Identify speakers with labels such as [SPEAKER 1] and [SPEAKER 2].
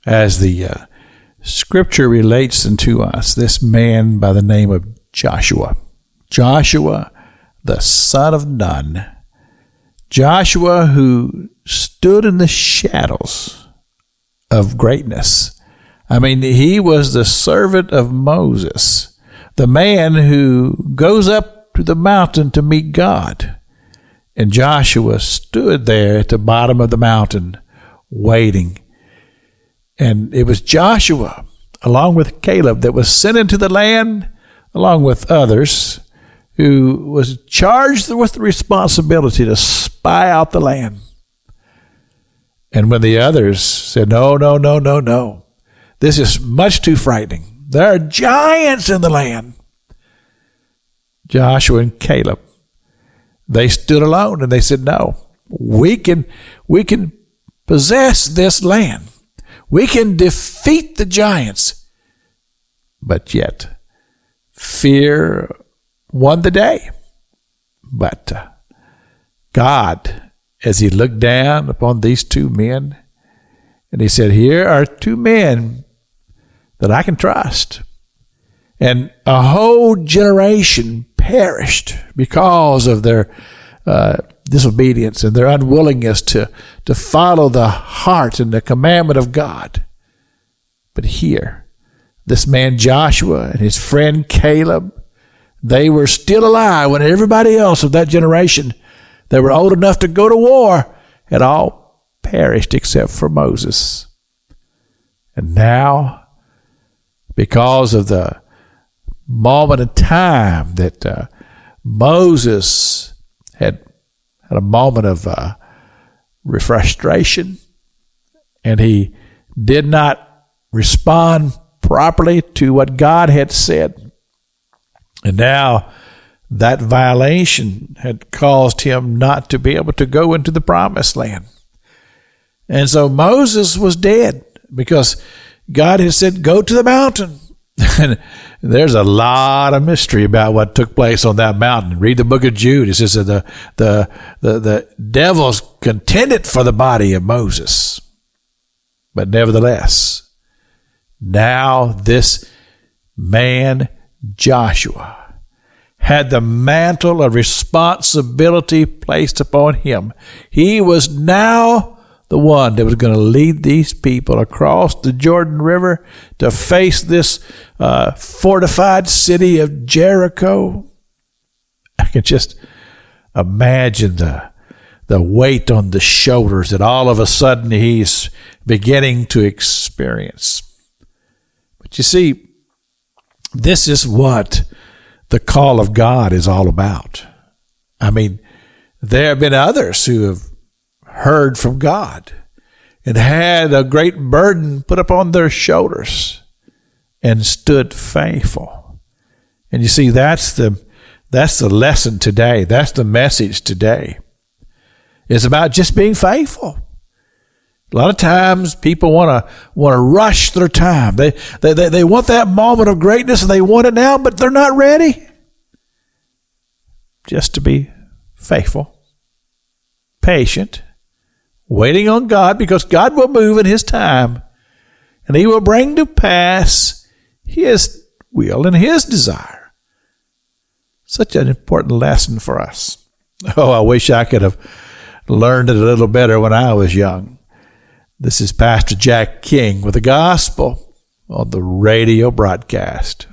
[SPEAKER 1] as the scripture relates unto us this man by the name of Joshua. Joshua, the son of Nun. Joshua, who stood in the shadows of greatness. I mean, he was the servant of Moses, the man who goes up to the mountain to meet God. And Joshua stood there at the bottom of the mountain waiting. And it was Joshua, along with Caleb, that was sent into the land, along with others, who was charged with the responsibility to spy out the land. And when the others said, no, this is much too frightening. There are giants in the land. Joshua and Caleb, they stood alone and they said, no, we can possess this land. We can defeat the giants. But yet, fear won the day. But God, as he looked down upon these two men, and he said, here are two men that I can trust. And a whole generation perished because of their disobedience and their unwillingness to follow the heart and the commandment of God. But here, this man Joshua and his friend Caleb, they were still alive when everybody else of that generation that were old enough to go to war had all perished except for Moses. And now, because of the moment in time that Moses had a moment of frustration, and he did not respond properly to what God had said. And now that violation had caused him not to be able to go into the promised land. And so Moses was dead because God had said, go to the mountain. And there's a lot of mystery about what took place on that mountain. Read the book of Jude. It says that the devils contended for the body of Moses. But nevertheless, now this man, Joshua, had the mantle of responsibility placed upon him. He was now the one that was going to lead these people across the Jordan River to face this fortified city of Jericho. I can just imagine the weight on the shoulders that all of a sudden he's beginning to experience. But you see, this is what the call of God is all about. I mean, there have been others who have heard from God and had a great burden put upon their shoulders and stood faithful. And you see, that's the lesson today. That's the message today. It's about just being faithful. A lot of times people want to rush their time. They want that moment of greatness and they want it now, but they're not ready. Just to be faithful, patient, waiting on God, because God will move in his time and he will bring to pass his will and his desire. Such an important lesson for us. Oh, I wish I could have learned it a little better when I was young. This is Pastor Jack King with the gospel on the radio broadcast.